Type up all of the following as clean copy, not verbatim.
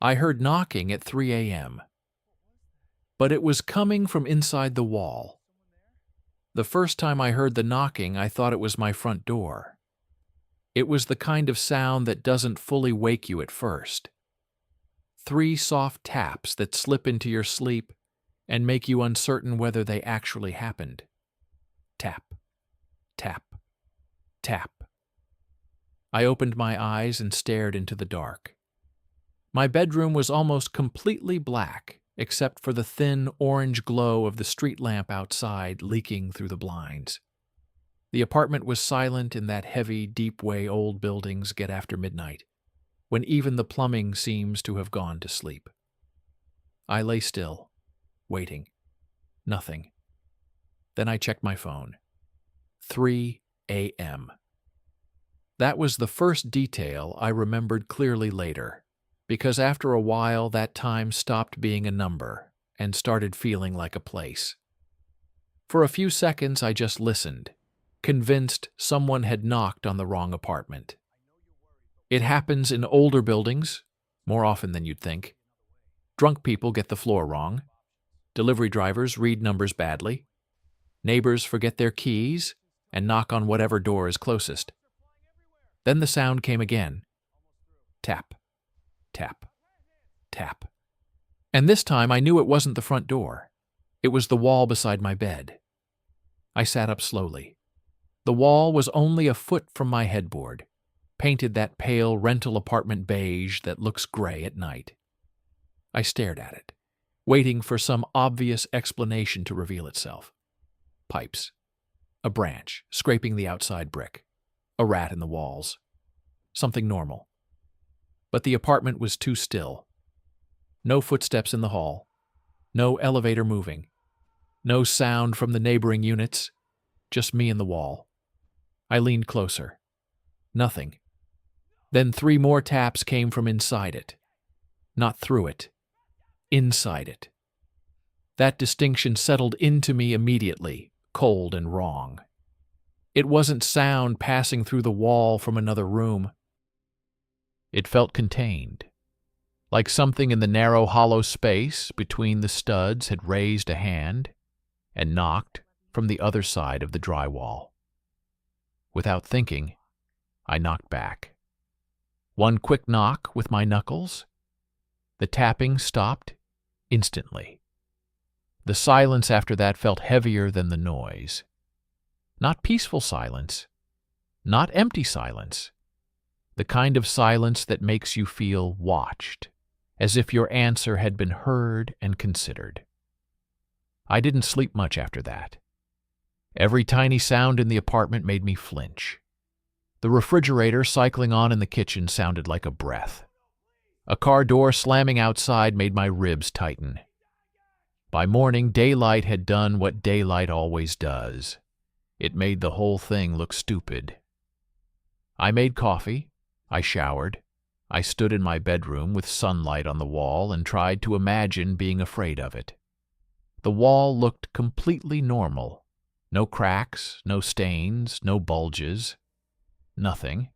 I heard knocking at 3 a.m., but it was coming from inside the wall. The first time I heard the knocking, I thought it was my front door. It was the kind of sound that doesn't fully wake you at first. 3 soft taps that slip into your sleep and make you uncertain whether they actually happened. Tap, tap, tap. I opened my eyes and stared into the dark. My bedroom was almost completely black, except for the thin orange glow of the street lamp outside leaking through the blinds. The apartment was silent in that heavy, deep way old buildings get after midnight, when even the plumbing seems to have gone to sleep. I lay still, waiting. Nothing. Then I checked my phone. 3 a.m. That was the first detail I remembered clearly later, because after a while that time stopped being a number and started feeling like a place. For a few seconds I just listened, convinced someone had knocked on the wrong apartment. It happens in older buildings, more often than you'd think. Drunk people get the floor wrong. Delivery drivers read numbers badly. Neighbors forget their keys and knock on whatever door is closest. Then the sound came again. Tap, tap, tap. And this time I knew it wasn't the front door. It was the wall beside my bed. I sat up slowly. The wall was only a foot from my headboard, painted that pale rental apartment beige that looks gray at night. I stared at it, waiting for some obvious explanation to reveal itself. Pipes. A branch scraping the outside brick. A rat in the walls. Something normal. But the apartment was too still. No footsteps in the hall. No elevator moving. No sound from the neighboring units. Just me and the wall. I leaned closer. Nothing. Then 3 more taps came from inside it. Not through it. Inside it. That distinction settled into me immediately, cold and wrong. It wasn't sound passing through the wall from another room. It felt contained, like something in the narrow hollow space between the studs had raised a hand and knocked from the other side of the drywall. Without thinking, I knocked back. One quick knock with my knuckles. The tapping stopped instantly. The silence after that felt heavier than the noise. Not peaceful silence, not empty silence. The kind of silence that makes you feel watched, as if your answer had been heard and considered. I didn't sleep much after that. Every tiny sound in the apartment made me flinch. The refrigerator cycling on in the kitchen sounded like a breath. A car door slamming outside made my ribs tighten. By morning, daylight had done what daylight always does. It made the whole thing look stupid. I made coffee. I showered. I stood in my bedroom with sunlight on the wall and tried to imagine being afraid of it. The wall looked completely normal. No cracks, no stains, no bulges. Nothing.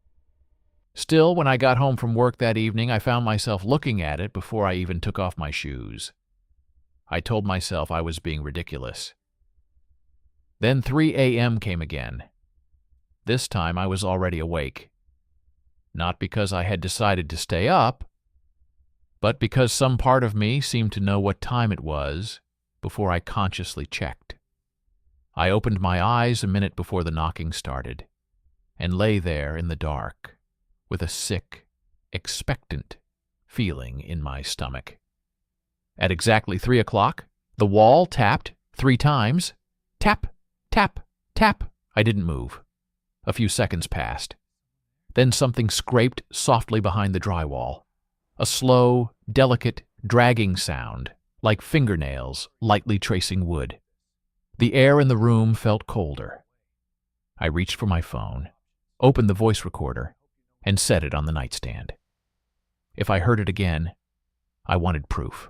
Still, when I got home from work that evening, I found myself looking at it before I even took off my shoes. I told myself I was being ridiculous. Then 3 a.m. came again. This time I was already awake. Not because I had decided to stay up, but because some part of me seemed to know what time it was before I consciously checked. I opened my eyes a minute before the knocking started, and lay there in the dark, with a sick, expectant feeling in my stomach. At exactly 3 o'clock, the wall tapped 3 times. Tap, tap, tap. I didn't move. A few seconds passed. Then something scraped softly behind the drywall. A slow, delicate, dragging sound, like fingernails lightly tracing wood. The air in the room felt colder. I reached for my phone, opened the voice recorder, and set it on the nightstand. If I heard it again, I wanted proof.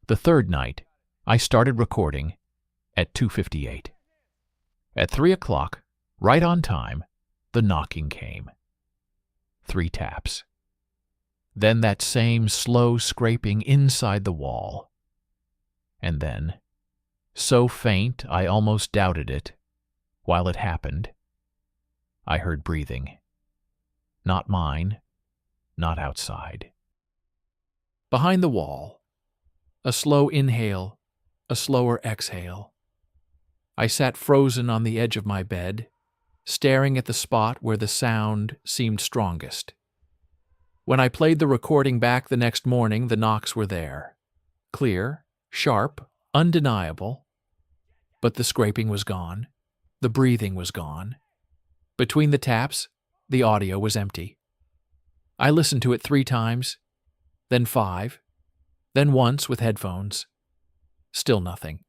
The third night, I started recording at 2:58. At 3 o'clock, right on time, the knocking came. 3 taps. Then that same slow scraping inside the wall. And then, so faint I almost doubted it, while it happened, I heard breathing. Not mine, not outside. Behind the wall, a slow inhale, a slower exhale. I sat frozen on the edge of my bed, staring at the spot where the sound seemed strongest. When I played the recording back the next morning, the knocks were there. Clear, sharp, undeniable. But the scraping was gone. The breathing was gone. Between the taps, the audio was empty. I listened to it 3 times, then 5, then once with headphones. Still nothing.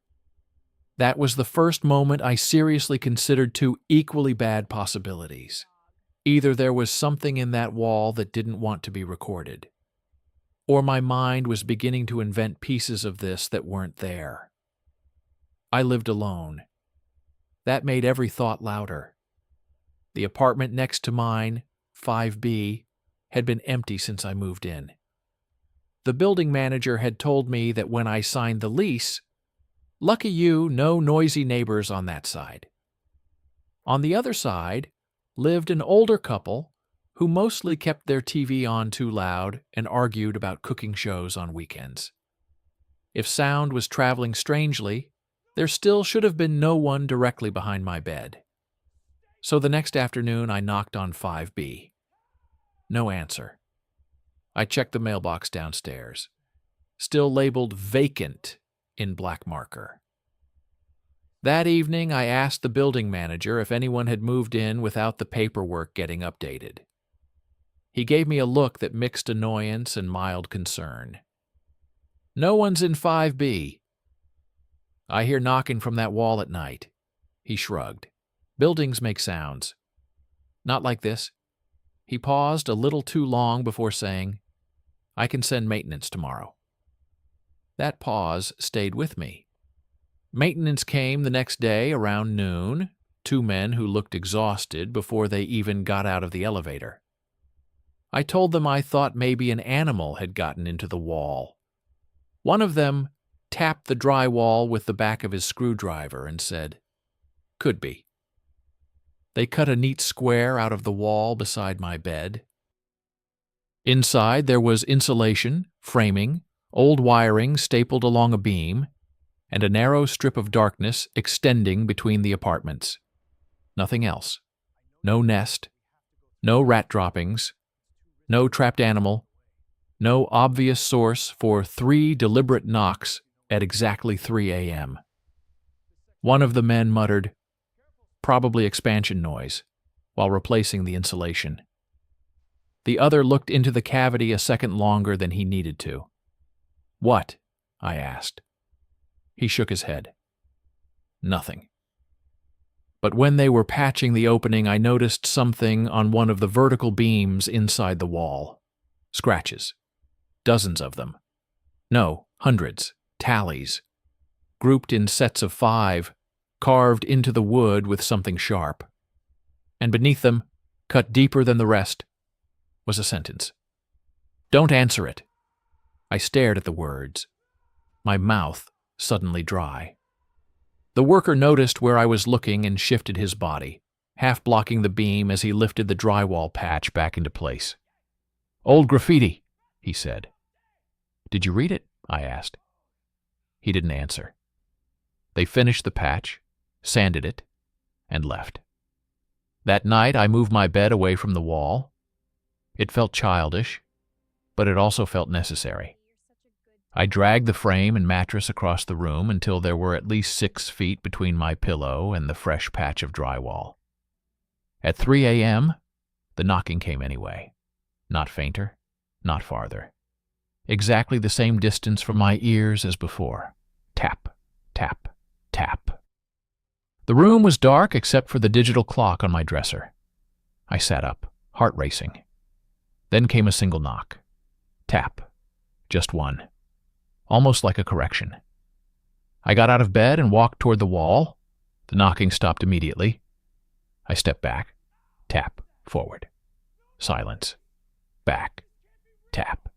That was the first moment I seriously considered 2 equally bad possibilities. Either there was something in that wall that didn't want to be recorded, or my mind was beginning to invent pieces of this that weren't there. I lived alone. That made every thought louder. The apartment next to mine, 5B, had been empty since I moved in. The building manager had told me that when I signed the lease, lucky you, no noisy neighbors on that side. On the other side lived an older couple who mostly kept their TV on too loud and argued about cooking shows on weekends. If sound was traveling strangely, there still should have been no one directly behind my bed. So the next afternoon I knocked on 5B. No answer. I checked the mailbox downstairs, still labeled vacant in black marker. That evening, I asked the building manager if anyone had moved in without the paperwork getting updated. He gave me a look that mixed annoyance and mild concern. No one's in 5B. I hear knocking from that wall at night. He shrugged. Buildings make sounds. Not like this. He paused a little too long before saying, I can send maintenance tomorrow. That pause stayed with me. Maintenance came the next day around noon, 2 men who looked exhausted before they even got out of the elevator. I told them I thought maybe an animal had gotten into the wall. One of them tapped the drywall with the back of his screwdriver and said, Could be. They cut a neat square out of the wall beside my bed. Inside there was insulation, framing, old wiring stapled along a beam, and a narrow strip of darkness extending between the apartments. Nothing else. No nest. No rat droppings. No trapped animal. No obvious source for 3 deliberate knocks at exactly 3 a.m. One of the men muttered, probably expansion noise, while replacing the insulation. The other looked into the cavity a second longer than he needed to. What? I asked. He shook his head. Nothing. But when they were patching the opening, I noticed something on one of the vertical beams inside the wall. Scratches. Dozens of them. No, hundreds. Tallies. Grouped in sets of 5, carved into the wood with something sharp. And beneath them, cut deeper than the rest, was a sentence. Don't answer it. I stared at the words, my mouth suddenly dry. The worker noticed where I was looking and shifted his body, half blocking the beam as he lifted the drywall patch back into place. Old graffiti, he said. Did you read it? I asked. He didn't answer. They finished the patch, sanded it, and left. That night I moved my bed away from the wall. It felt childish, but it also felt necessary. I dragged the frame and mattress across the room until there were at least 6 feet between my pillow and the fresh patch of drywall. At 3 a.m., the knocking came anyway. Not fainter, not farther. Exactly the same distance from my ears as before. Tap, tap, tap. The room was dark except for the digital clock on my dresser. I sat up, heart racing. Then came a single knock. Tap. Just one. Almost like a correction. I got out of bed and walked toward the wall. The knocking stopped immediately. I stepped back. Tap. Forward. Silence. Back. tap.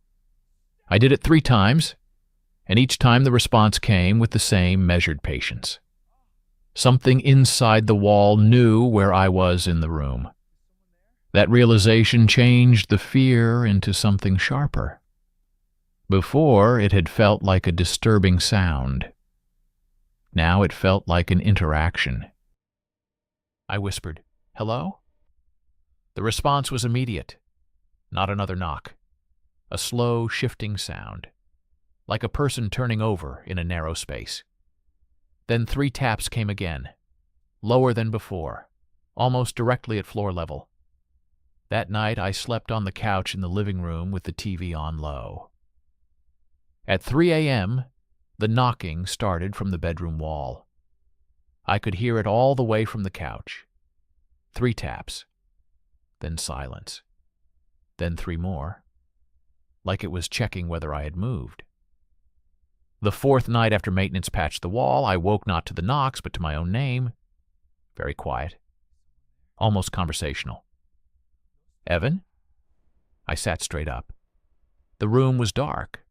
I did it 3 times, and each time the response came with the same measured patience. Something inside the wall knew where I was in the room. That realization changed the fear into something sharper. Before, it had felt like a disturbing sound. Now it felt like an interaction. I whispered, "Hello?" The response was immediate. Not another knock. A slow, shifting sound, like a person turning over in a narrow space. Then 3 taps came again, lower than before, almost directly at floor level. That night I slept on the couch in the living room with the TV on low. At 3 a.m., the knocking started from the bedroom wall. I could hear it all the way from the couch. 3 taps, then silence, then 3 more, like it was checking whether I had moved. The 4th night after maintenance patched the wall, I woke not to the knocks, but to my own name. Very quiet, almost conversational. "Evan?" I sat straight up. The room was dark.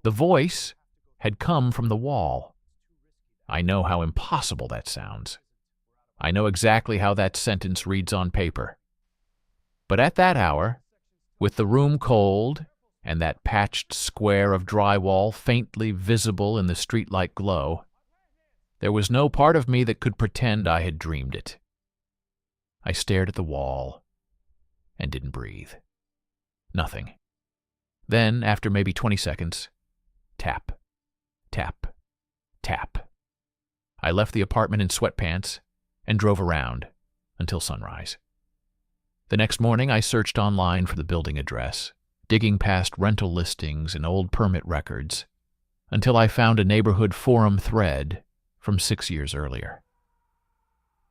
The voice had come from the wall. I know how impossible that sounds. I know exactly how that sentence reads on paper. But at that hour, with the room cold and that patched square of drywall faintly visible in the streetlight glow, there was no part of me that could pretend I had dreamed it. I stared at the wall and didn't breathe. Nothing. Then, after maybe 20 seconds, tap, tap, tap. I left the apartment in sweatpants and drove around until sunrise. The next morning, I searched online for the building address, digging past rental listings and old permit records, until I found a neighborhood forum thread from 6 years earlier.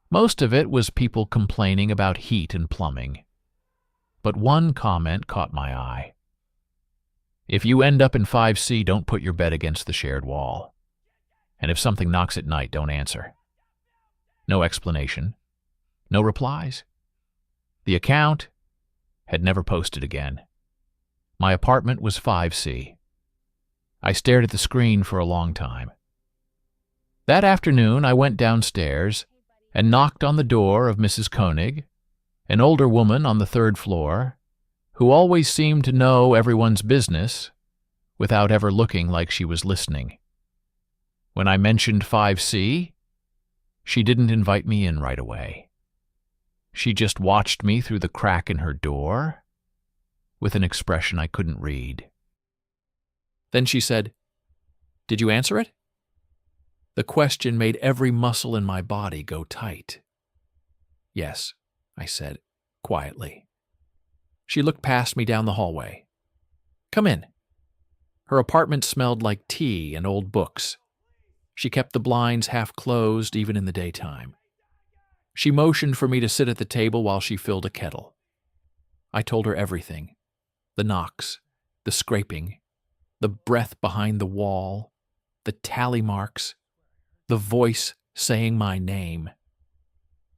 Most of it was people complaining about heat and plumbing, but one comment caught my eye. "If you end up in 5C, don't put your bed against the shared wall. And if something knocks at night, don't answer." No explanation. No replies. The account had never posted again. My apartment was 5C. I stared at the screen for a long time. That afternoon, I went downstairs and knocked on the door of Mrs. Koenig, an older woman on the 3rd floor, who always seemed to know everyone's business without ever looking like she was listening. When I mentioned 5C, she didn't invite me in right away. She just watched me through the crack in her door with an expression I couldn't read. Then she said, "Did you answer it?" The question made every muscle in my body go tight. "Yes," I said, quietly. She looked past me down the hallway. "Come in." Her apartment smelled like tea and old books. She kept the blinds half closed even in the daytime. She motioned for me to sit at the table while she filled a kettle. I told her everything. The knocks, the scraping, the breath behind the wall, the tally marks, the voice saying my name.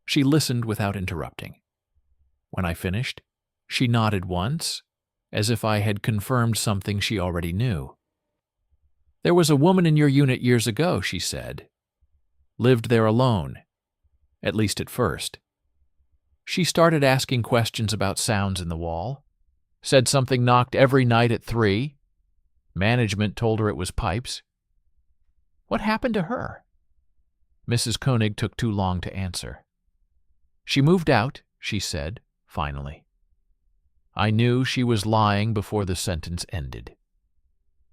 She listened without interrupting. When I finished, she nodded once, as if I had confirmed something she already knew. "There was a woman in your unit years ago," she said. "Lived there alone, at least at first. She started asking questions about sounds in the wall. Said something knocked every night at 3. Management told her it was pipes. What happened to her?" Mrs. Koenig took too long to answer. "She moved out," she said, finally. I knew she was lying before the sentence ended.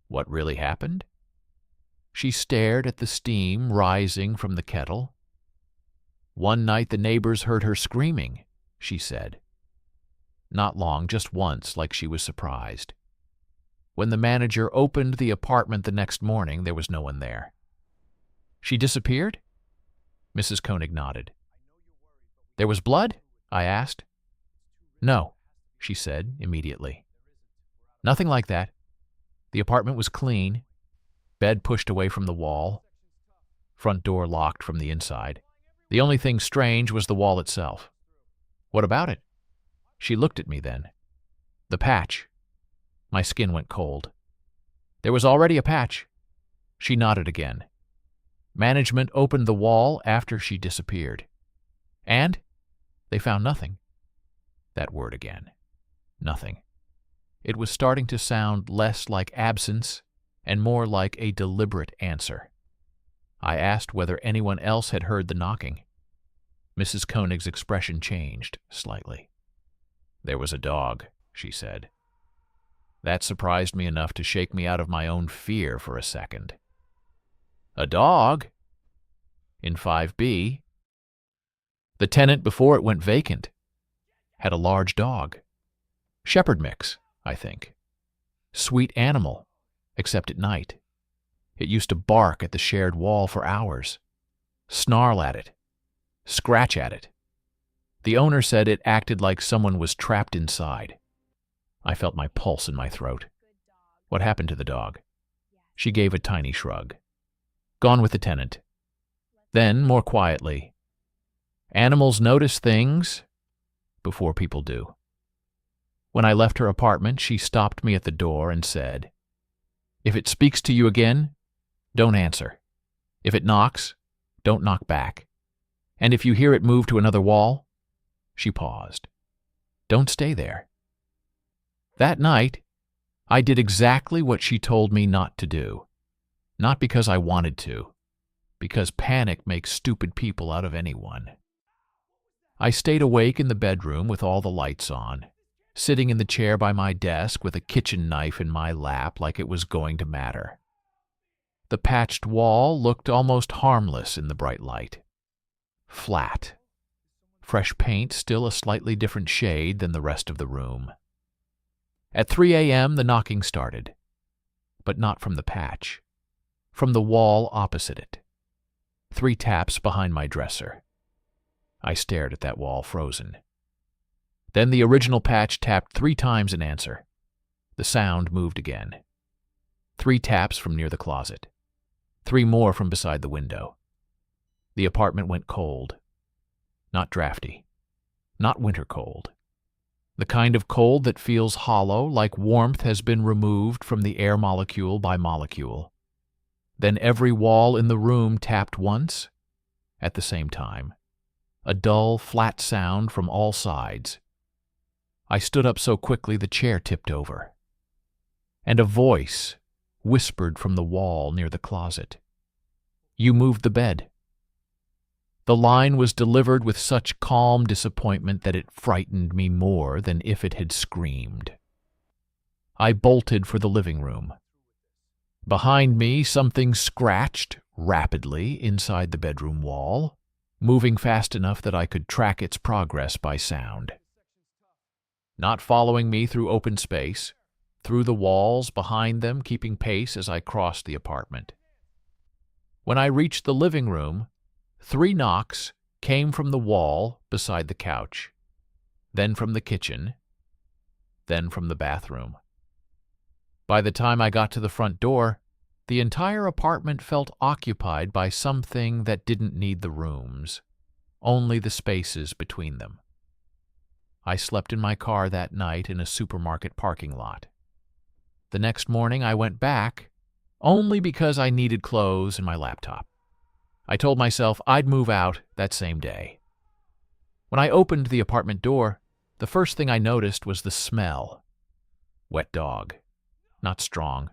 What really happened? She stared at the steam rising from the kettle. "One night the neighbors heard her screaming," she said. Not long, just once, like she was surprised. When the manager opened the apartment the next morning, there was no one there. "She disappeared?" Mrs. Koenig nodded. "There was blood?" I asked. "No," she said immediately. "Nothing like that. The apartment was clean, bed pushed away from the wall, front door locked from the inside. The only thing strange was the wall itself." "What about it?" She looked at me then. "The patch. My skin went cold. There was already a patch. She nodded again. Management opened the wall after she disappeared. And they found nothing. That word again. Nothing. It was starting to sound less like absence and more like a deliberate answer. I asked whether anyone else had heard the knocking. Mrs. Koenig's expression changed slightly. There was a dog, she said. That surprised me enough to shake me out of my own fear for a second. A dog? In 5B? The tenant before it went vacant had a large dog. Shepherd mix, I think. Sweet animal, except at night. It used to bark at the shared wall for hours, snarl at it, scratch at it. The owner said it acted like someone was trapped inside. I felt my pulse in my throat. What happened to the dog? She gave a tiny shrug. Gone with the tenant. Then, more quietly, animals notice things before people do. When I left her apartment, she stopped me at the door and said, "If it speaks to you again, don't answer. If it knocks, don't knock back. And if you hear it move to another wall," she paused, "don't stay there." That night, I did exactly what she told me not to do. Not because I wanted to, because panic makes stupid people out of anyone. I stayed awake in the bedroom with all the lights on, sitting in the chair by my desk with a kitchen knife in my lap like it was going to matter. The patched wall looked almost harmless in the bright light. Flat. Fresh paint still a slightly different shade than the rest of the room. At 3 a.m. the knocking started, but not from the patch. From the wall opposite it. 3 taps behind my dresser. I stared at that wall, frozen. Then the original patch tapped 3 times in answer. The sound moved again. 3 taps from near the closet. 3 more from beside the window. The apartment went cold. Not drafty. Not winter cold. The kind of cold that feels hollow, like warmth has been removed from the air molecule by molecule. Then every wall in the room tapped once, at the same time. A dull, flat sound from all sides. I stood up so quickly the chair tipped over. And a voice whispered from the wall near the closet. "You moved the bed." The line was delivered with such calm disappointment that it frightened me more than if it had screamed. I bolted for the living room. Behind me, something scratched rapidly inside the bedroom wall, moving fast enough that I could track its progress by sound. Not following me through open space, through the walls behind them, keeping pace as I crossed the apartment. When I reached the living room, 3 knocks came from the wall beside the couch, then from the kitchen, then from the bathroom. By the time I got to the front door, the entire apartment felt occupied by something that didn't need the rooms, only the spaces between them. I slept in my car that night in a supermarket parking lot. The next morning I went back, only because I needed clothes and my laptop. I told myself I'd move out that same day. When I opened the apartment door, the first thing I noticed was the smell. Wet dog. Not strong.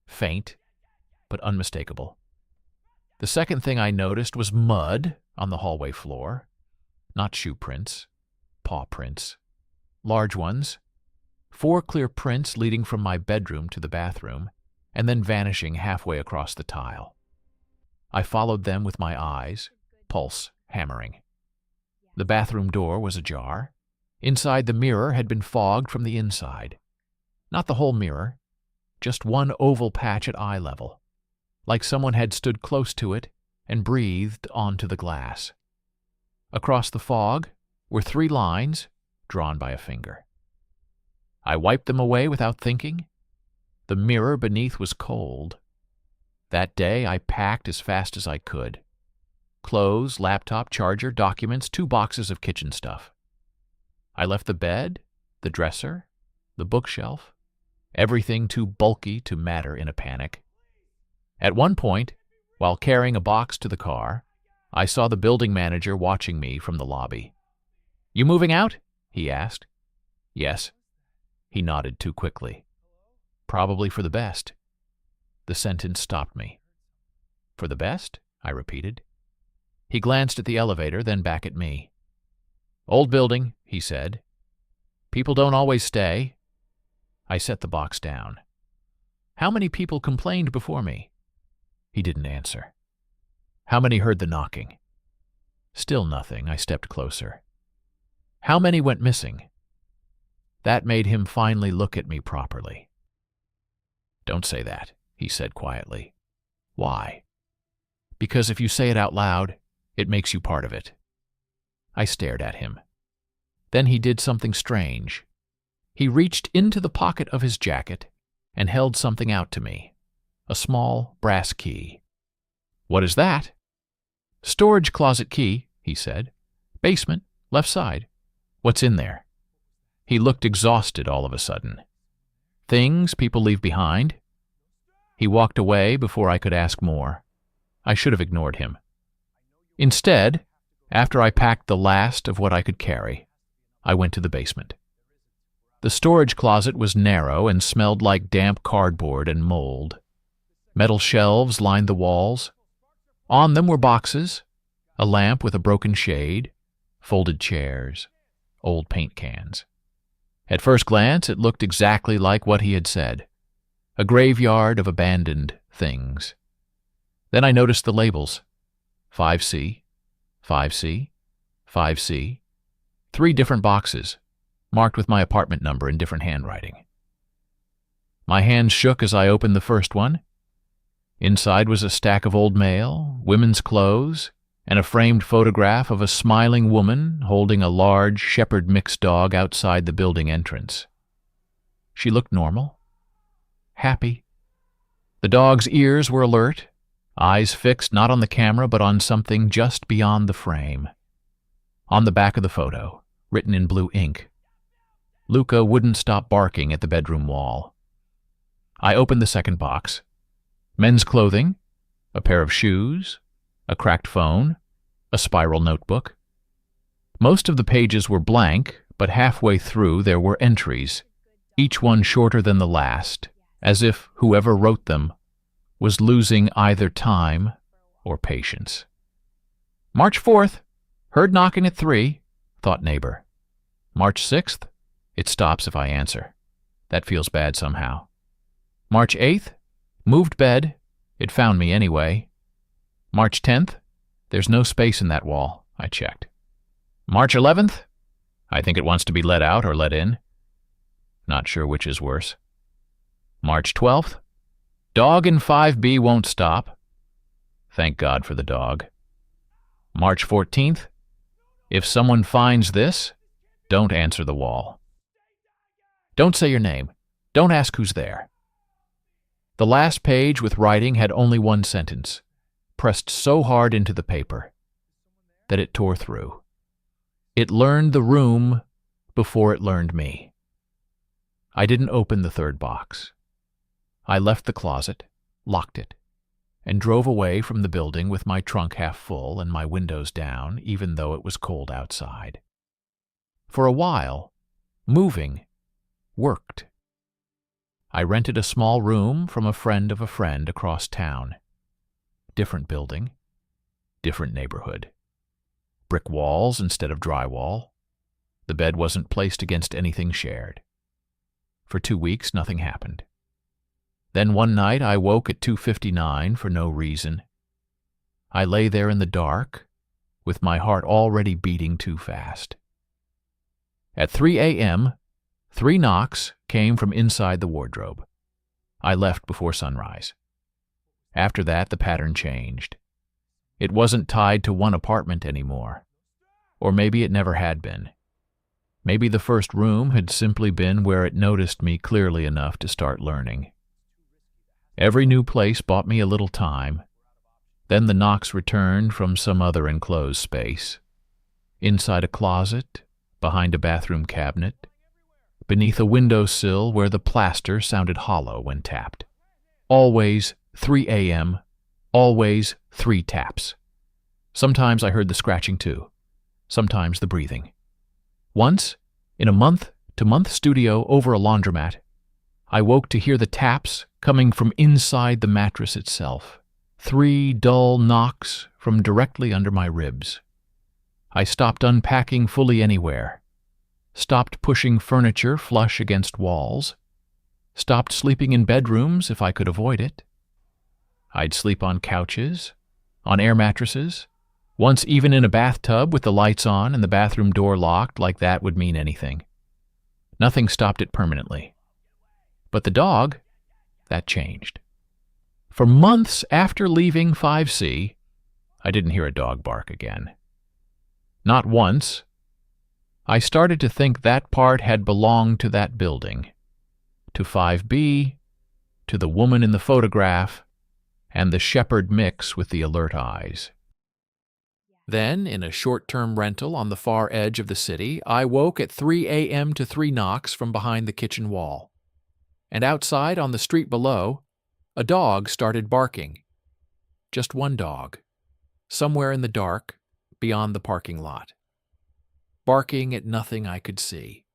Faint, but unmistakable. The second thing I noticed was mud on the hallway floor. Not shoe prints. Paw prints. Large ones. 4 clear prints leading from my bedroom to the bathroom, and then vanishing halfway across the tile. I followed them with my eyes, pulse hammering. The bathroom door was ajar. Inside, the mirror had been fogged from the inside. Not the whole mirror, just one oval patch at eye level, like someone had stood close to it and breathed onto the glass. Across the fog were 3 lines drawn by a finger. I wiped them away without thinking. The mirror beneath was cold. That day, I packed as fast as I could. Clothes, laptop, charger, documents, 2 boxes of kitchen stuff. I left the bed, the dresser, the bookshelf, everything too bulky to matter in a panic. At one point, while carrying a box to the car, I saw the building manager watching me from the lobby. "You moving out?" he asked. "Yes." He nodded too quickly. "Probably for the best." The sentence stopped me. "For the best?" I repeated. He glanced at the elevator, then back at me. "Old building," he said. "People don't always stay." I set the box down. "How many people complained before me?" He didn't answer. "How many heard the knocking?" Still nothing. I stepped closer. "How many went missing?" That made him finally look at me properly. "Don't say that," he said quietly. "Why?" "Because if you say it out loud, it makes you part of it." I stared at him. Then he did something strange. He reached into the pocket of his jacket and held something out to me. A small brass key. "What is that?" "Storage closet key," he said. "Basement, left side. What's in there?" He looked exhausted all of a sudden. "Things people leave behind." He walked away before I could ask more. I should have ignored him. Instead, after I packed the last of what I could carry, I went to the basement. The storage closet was narrow and smelled like damp cardboard and mold. Metal shelves lined the walls. On them were boxes, a lamp with a broken shade, folded chairs, old paint cans. At first glance, it looked exactly like what he had said. A graveyard of abandoned things. Then I noticed the labels. 5C, 5C, 5C. 3 different boxes, marked with my apartment number in different handwriting. My hands shook as I opened the first one. Inside was a stack of old mail, women's clothes, and a framed photograph of a smiling woman holding a large shepherd mix dog outside the building entrance. She looked normal, happy. The dog's ears were alert, eyes fixed not on the camera but on something just beyond the frame. On the back of the photo, written in blue ink, "Luca wouldn't stop barking at the bedroom wall." I opened the second box. Men's clothing, a pair of shoes, a cracked phone, a spiral notebook. Most of the pages were blank, but halfway through there were entries, each one shorter than the last, as if whoever wrote them was losing either time or patience. "March 4th, heard knocking at 3, thought neighbor. March 6th, it stops if I answer. That feels bad somehow. March 8th, moved bed, it found me anyway. March 10th, there's no space in that wall, I checked. March 11th, I think it wants to be let out or let in. Not sure which is worse. March 12th, dog in 5B won't stop. Thank God for the dog. March 14th, if someone finds this, don't answer the wall. Don't say your name. Don't ask who's there. The last page with writing had only one sentence, pressed so hard into the paper that it tore through. It learned the room before it learned me. I didn't open the third box. I left the closet, locked it, and drove away from the building with my trunk half full and my windows down, even though it was cold outside. For a while, moving worked. I rented a small room from a friend of a friend across town. Different building, different neighborhood. Brick walls instead of drywall. The bed wasn't placed against anything shared. For 2 weeks, nothing happened. Then one night I woke at 2:59 for no reason. I lay there in the dark, with my heart already beating too fast. At 3 a.m., 3 knocks came from inside the wardrobe. I left before sunrise. After that, the pattern changed. It wasn't tied to one apartment anymore. Or maybe it never had been. Maybe the first room had simply been where it noticed me clearly enough to start learning. Every new place bought me a little time. Then the knocks returned from some other enclosed space. Inside a closet, behind a bathroom cabinet, beneath a windowsill where the plaster sounded hollow when tapped. Always 3 a.m., always 3 taps. Sometimes I heard the scratching too, sometimes the breathing. Once, in a month-to-month studio over a laundromat, I woke to hear the taps coming from inside the mattress itself. 3 dull knocks from directly under my ribs. I stopped unpacking fully anywhere, stopped pushing furniture flush against walls, stopped sleeping in bedrooms if I could avoid it. I'd sleep on couches, on air mattresses, once even in a bathtub with the lights on and the bathroom door locked, like that would mean anything. Nothing stopped it permanently. But the dog, that changed. For months after leaving 5C, I didn't hear a dog bark again. Not once. I started to think that part had belonged to that building, to 5B, to the woman in the photograph, and the shepherd mix with the alert eyes. Then, in a short-term rental on the far edge of the city, I woke at 3 a.m. to 3 knocks from behind the kitchen wall. And outside on the street below, a dog started barking. Just one dog, somewhere in the dark, beyond the parking lot. Barking at nothing I could see.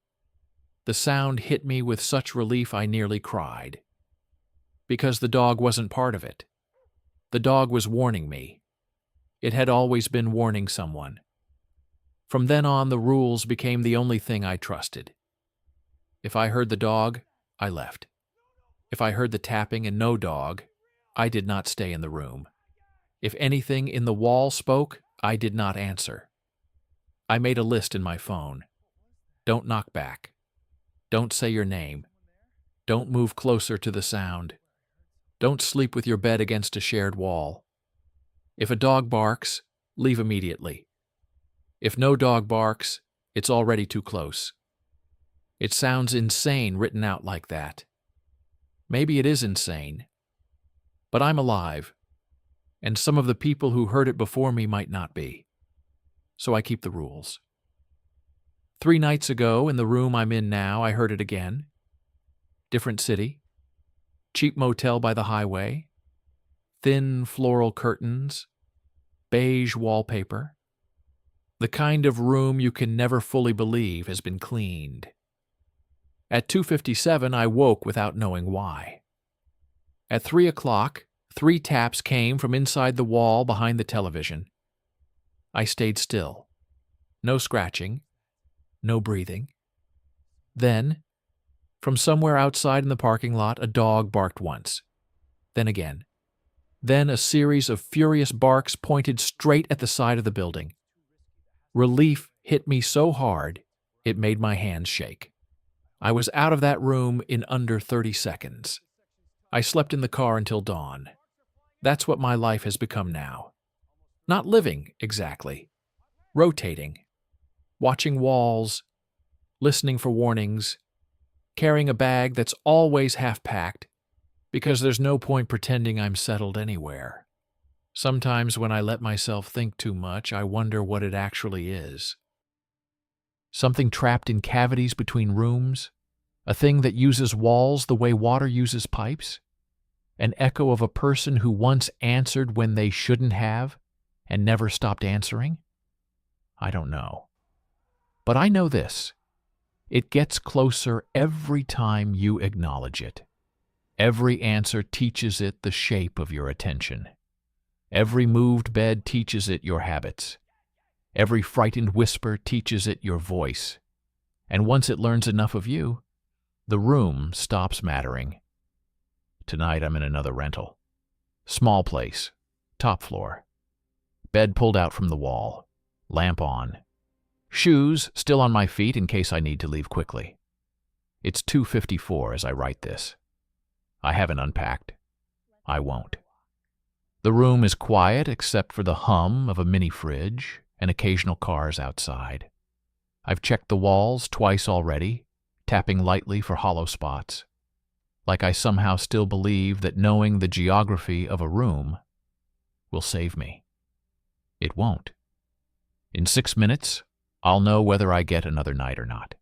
The sound hit me with such relief I nearly cried. Because the dog wasn't part of it. The dog was warning me. It had always been warning someone. From then on, the rules became the only thing I trusted. If I heard the dog, I left. If I heard the tapping and no dog, I did not stay in the room. If anything in the wall spoke, I did not answer. I made a list in my phone. Don't knock back. Don't say your name. Don't move closer to the sound. Don't sleep with your bed against a shared wall. If a dog barks, leave immediately. If no dog barks, it's already too close. It sounds insane written out like that. Maybe it is insane. But I'm alive, and some of the people who heard it before me might not be. So I keep the rules. 3 nights ago, in the room I'm in now, I heard it again. Different city. Cheap motel by the highway. Thin floral curtains. Beige wallpaper. The kind of room you can never fully believe has been cleaned. At 2:57, I woke without knowing why. At 3 o'clock, 3 taps came from inside the wall behind the television. I stayed still. No scratching. No breathing. Then, from somewhere outside in the parking lot, a dog barked once. Then again. Then a series of furious barks pointed straight at the side of the building. Relief hit me so hard, it made my hands shake. I was out of that room in under 30 seconds. I slept in the car until dawn. That's what my life has become now. Not living, exactly. Rotating. Watching walls. Listening for warnings. Carrying a bag that's always half-packed, because there's no point pretending I'm settled anywhere. Sometimes when I let myself think too much, I wonder what it actually is. Something trapped in cavities between rooms? A thing that uses walls the way water uses pipes? An echo of a person who once answered when they shouldn't have and never stopped answering? I don't know. But I know this. It gets closer every time you acknowledge it. Every answer teaches it the shape of your attention. Every moved bed teaches it your habits. Every frightened whisper teaches it your voice. And once it learns enough of you, the room stops mattering. Tonight I'm in another rental. Small place, top floor. Bed pulled out from the wall, lamp on. Shoes still on my feet in case I need to leave quickly. It's 2:54 as I write this. I haven't unpacked. I won't. The room is quiet except for the hum of a mini fridge and occasional cars outside. I've checked the walls twice already, tapping lightly for hollow spots. Like I somehow still believe that knowing the geography of a room will save me. It won't. In 6 minutes, I'll know whether I get another night or not.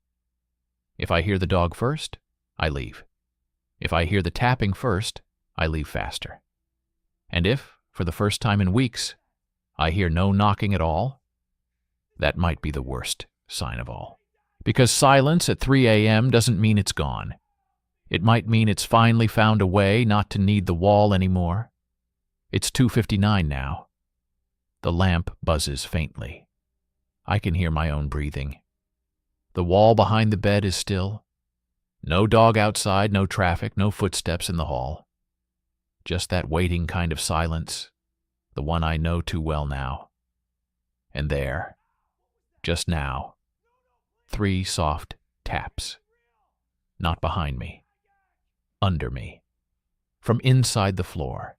If I hear the dog first, I leave. If I hear the tapping first, I leave faster. And if, for the first time in weeks, I hear no knocking at all, that might be the worst sign of all. Because silence at 3 a.m. doesn't mean it's gone. It might mean it's finally found a way not to need the wall anymore. It's 2:59 now. The lamp buzzes faintly. I can hear my own breathing. The wall behind the bed is still. No dog outside, no traffic, no footsteps in the hall. Just that waiting kind of silence, the one I know too well now. And there, just now, 3 soft taps. Not behind me. Under me. From inside the floor.